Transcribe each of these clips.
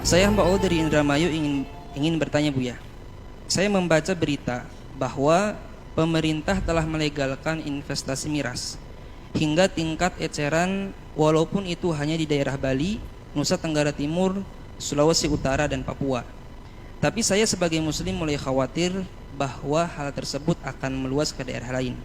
Saya Mbak O dari Indramayu ingin bertanya Buya. Saya membaca berita bahwa pemerintah telah melegalkan investasi miras hingga tingkat eceran, walaupun itu hanya di daerah Bali, Nusa Tenggara Timur, Sulawesi Utara dan Papua. Tapi saya sebagai muslim mulai khawatir bahwa hal tersebut akan meluas ke daerah lain.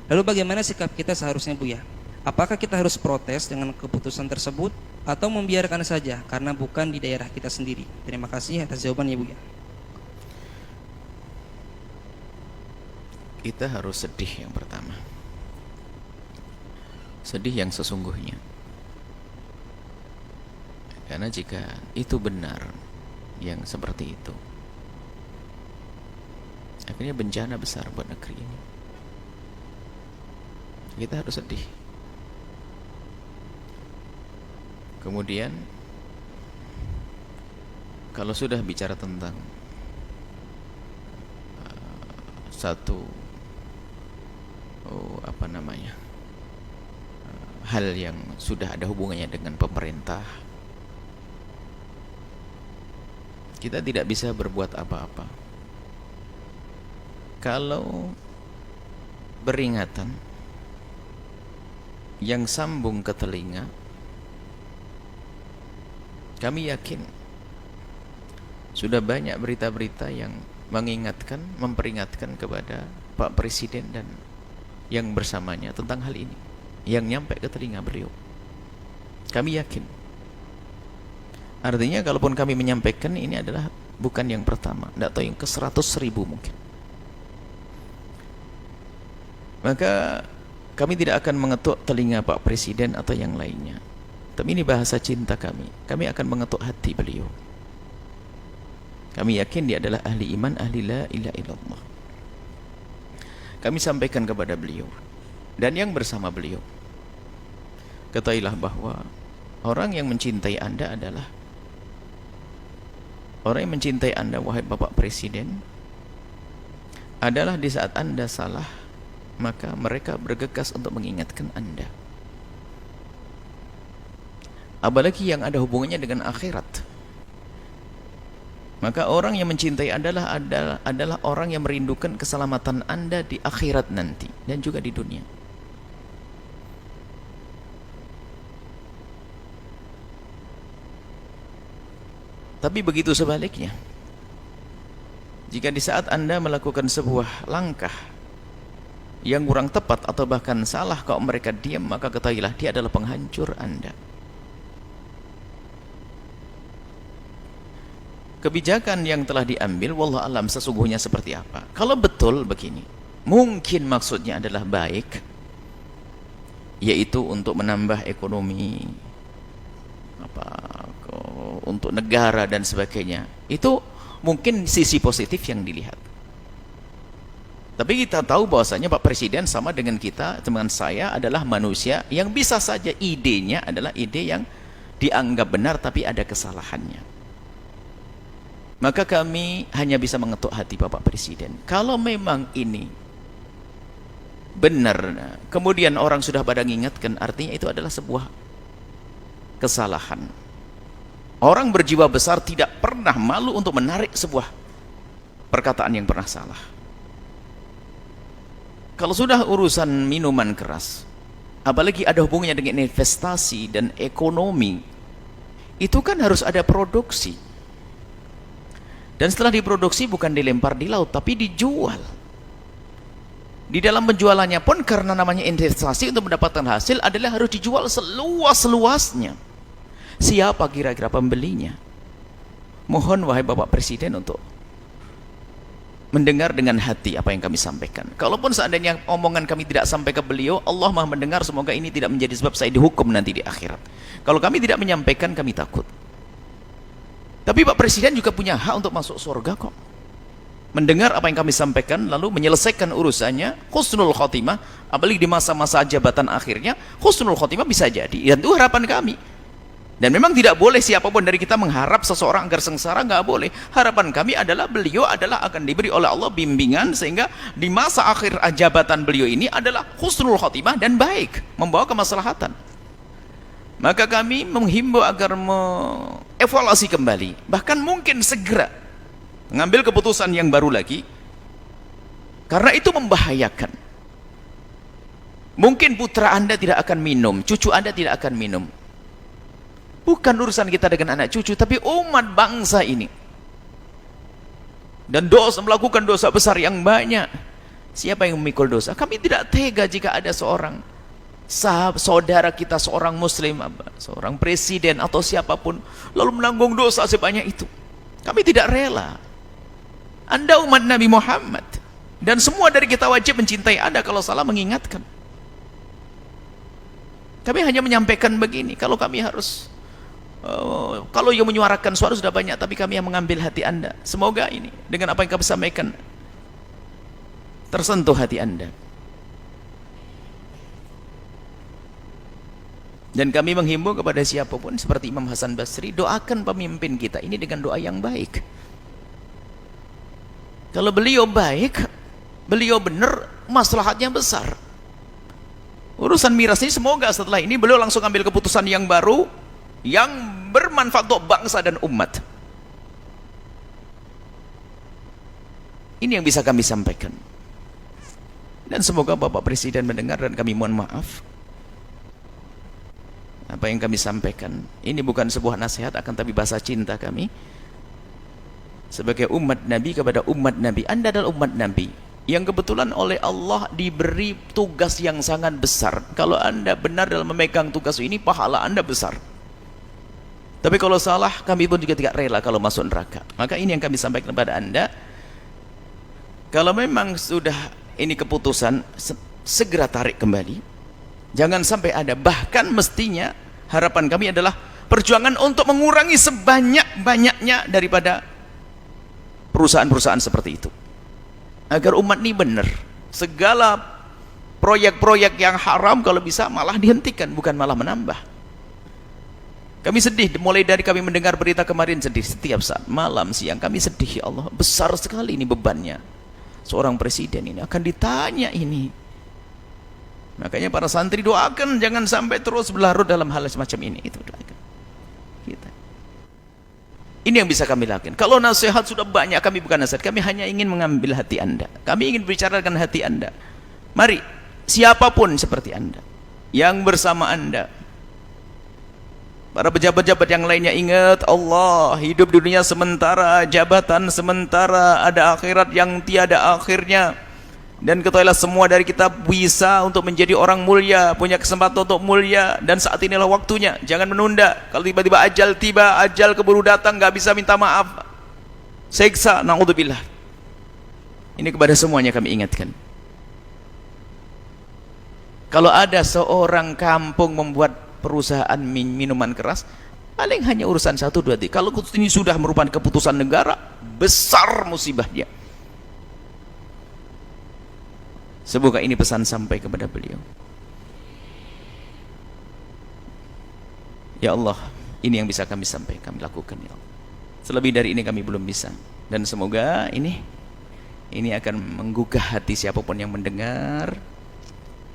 Lalu bagaimana sikap kita seharusnya Buya? Apakah kita harus protes dengan keputusan tersebut atau membiarkan saja karena bukan di daerah kita sendiri? Terima kasih atas jawabannya Buya. Kita harus sedih yang pertama. Sedih yang sesungguhnya. Karena jika itu benar yang seperti itu, akhirnya bencana besar buat negeri ini. Kita harus sedih. Kemudian kalau sudah bicara tentang satu hal yang sudah ada hubungannya dengan pemerintah, kita tidak bisa berbuat apa-apa. Kalau peringatan yang sambung ke telinga, kami yakin sudah banyak berita-berita yang mengingatkan, memperingatkan kepada Pak Presiden dan yang bersamanya tentang hal ini, yang nyampe ke telinga beliau. Kami yakin. Artinya kalaupun kami menyampaikan, ini adalah bukan yang pertama, tidak tahu yang ke 100.000 mungkin. Maka kami tidak akan mengetuk telinga Pak Presiden atau yang lainnya. Tapi ini bahasa cinta kami. Kami akan mengetuk hati beliau. Kami yakin dia adalah ahli iman, ahli la ilaha illallah. Kami sampaikan kepada beliau dan yang bersama beliau, ketahuilah bahwa orang yang mencintai Anda adalah orang yang mencintai Anda, wahai Bapak Presiden, adalah di saat Anda salah, maka mereka bergegas untuk mengingatkan Anda. Apalagi yang ada hubungannya dengan akhirat. Maka orang yang mencintai adalah orang yang merindukan keselamatan Anda di akhirat nanti dan juga di dunia. Tapi begitu sebaliknya, jika di saat Anda melakukan sebuah langkah yang kurang tepat atau bahkan salah, kalau mereka diam, maka ketahuilah dia adalah penghancur Anda. Kebijakan yang telah diambil, wallahu alam sesungguhnya seperti apa. Kalau betul begini, mungkin maksudnya adalah baik, yaitu untuk menambah ekonomi, untuk negara dan sebagainya. Itu mungkin sisi positif yang dilihat. Tapi kita tahu bahwasanya Pak Presiden sama dengan kita, teman saya adalah manusia yang bisa saja idenya adalah ide yang dianggap benar tapi ada kesalahannya. Maka kami hanya bisa mengetuk hati Bapak Presiden. Kalau memang ini benar, kemudian orang sudah pada mengingatkan, artinya itu adalah sebuah kesalahan. Orang berjiwa besar tidak pernah malu untuk menarik sebuah perkataan yang pernah salah. Kalau sudah urusan minuman keras, apalagi ada hubungannya dengan investasi dan ekonomi, itu kan harus ada produksi. Dan setelah diproduksi bukan dilempar di laut, tapi dijual. Di dalam penjualannya pun karena namanya investasi untuk mendapatkan hasil adalah harus dijual seluas-luasnya. Siapa kira-kira pembelinya? Mohon wahai Bapak Presiden untuk mendengar dengan hati apa yang kami sampaikan. Kalaupun seandainya omongan kami tidak sampai ke beliau, Allah Maha mendengar, semoga ini tidak menjadi sebab saya dihukum nanti di akhirat. Kalau kami tidak menyampaikan, kami takut. Tapi Pak Presiden juga punya hak untuk masuk surga kok. Mendengar apa yang kami sampaikan, lalu menyelesaikan urusannya, husnul khotimah, apalagi di masa-masa jabatan akhirnya, husnul khotimah bisa jadi. Dan itu harapan kami. Dan memang tidak boleh siapapun dari kita mengharap seseorang agar sengsara, nggak boleh. Harapan kami adalah beliau adalah akan diberi oleh Allah bimbingan, sehingga di masa akhir jabatan beliau ini adalah husnul khotimah dan baik, membawa kemaslahatan. Maka kami menghimbau agar mengevaluasi kembali, bahkan mungkin segera mengambil keputusan yang baru lagi, karena itu membahayakan. Mungkin putra Anda tidak akan minum, cucu Anda tidak akan minum. Bukan urusan kita dengan anak cucu, tapi umat bangsa ini. Dan melakukan dosa besar yang banyak. Siapa yang memikul dosa? Kami tidak tega jika ada seorang saudara kita, seorang muslim, seorang presiden atau siapapun, lalu menanggung dosa sebanyak itu. Kami tidak rela. Anda umat Nabi Muhammad, dan semua dari kita wajib mencintai Anda, kalau salah mengingatkan. Kami hanya menyampaikan begini, kalau kami harus kalau yang menyuarakan suara sudah banyak, tapi kami yang mengambil hati Anda. Semoga ini dengan apa yang kami sampaikan tersentuh hati Anda. Dan kami menghimbau kepada siapapun seperti Imam Hasan Basri, doakan pemimpin kita ini dengan doa yang baik. Kalau beliau baik, beliau benar, maslahatnya besar. Urusan miras ini semoga setelah ini beliau langsung ambil keputusan yang baru, yang bermanfaat untuk bangsa dan umat. Ini yang bisa kami sampaikan. Dan semoga Bapak Presiden mendengar, dan kami mohon maaf apa yang kami sampaikan. Ini bukan sebuah nasihat, akan tapi bahasa cinta kami sebagai umat Nabi kepada umat Nabi. Anda adalah umat Nabi yang kebetulan oleh Allah diberi tugas yang sangat besar. Kalau Anda benar dalam memegang tugas ini, pahala Anda besar. Tapi kalau salah, kami pun juga tidak rela kalau masuk neraka. Maka ini yang kami sampaikan kepada Anda. Kalau memang sudah ini keputusan, segera tarik kembali. Jangan sampai ada. Bahkan mestinya harapan kami adalah perjuangan untuk mengurangi sebanyak-banyaknya daripada perusahaan-perusahaan seperti itu, agar umat ini benar. Segala proyek-proyek yang haram kalau bisa malah dihentikan, bukan malah menambah. Kami sedih, mulai dari kami mendengar berita kemarin sedih. Setiap saat, malam, siang, kami sedih. Ya Allah, besar sekali ini bebannya. Seorang presiden ini akan ditanya ini. Makanya para santri doakan jangan sampai terus berlarut dalam hal semacam ini. Itu doakan kita. Ini yang bisa kami lakukan. Kalau nasihat sudah banyak, kami bukan nasihat, kami hanya ingin mengambil hati Anda. Kami ingin bicara dengan hati Anda. Mari, siapapun seperti Anda, yang bersama Anda, para pejabat-pejabat yang lainnya, ingat Allah, hidup di dunia sementara, jabatan sementara, ada akhirat yang tiada akhirnya. Dan ketahuilah semua dari kita bisa untuk menjadi orang mulia, punya kesempatan untuk mulia, dan saat inilah waktunya. Jangan menunda. Kalau tiba-tiba ajal tiba, ajal keburu datang, nggak bisa minta maaf, siksa, naudzubillah. Ini kepada semuanya kami ingatkan. Kalau ada seorang kampung membuat perusahaan minuman keras, paling hanya urusan 1, 2, 3. Kalau ini sudah merupakan keputusan negara, besar musibahnya. Semoga ini pesan sampai kepada beliau. Ya Allah, ini yang bisa kami sampaikan, kami lakukan, ya Allah. Selebih dari ini kami belum bisa. Dan semoga ini akan menggugah hati siapapun yang mendengar.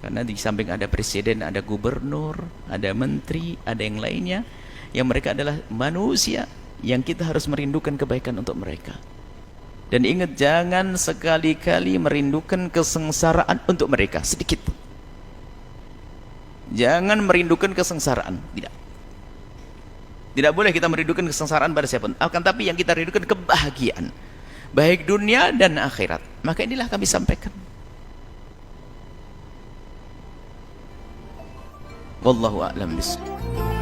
Karena di samping ada presiden, ada gubernur, ada menteri, ada yang lainnya, yang mereka adalah manusia yang kita harus merindukan kebaikan untuk mereka. Dan ingat, jangan sekali-kali merindukan kesengsaraan untuk mereka sedikit. Jangan merindukan kesengsaraan, tidak. Tidak boleh kita merindukan kesengsaraan pada siapapun. Akan tapi yang kita rindukan kebahagiaan, baik dunia dan akhirat. Maka inilah kami sampaikan. Wallahu a'lam bishawab.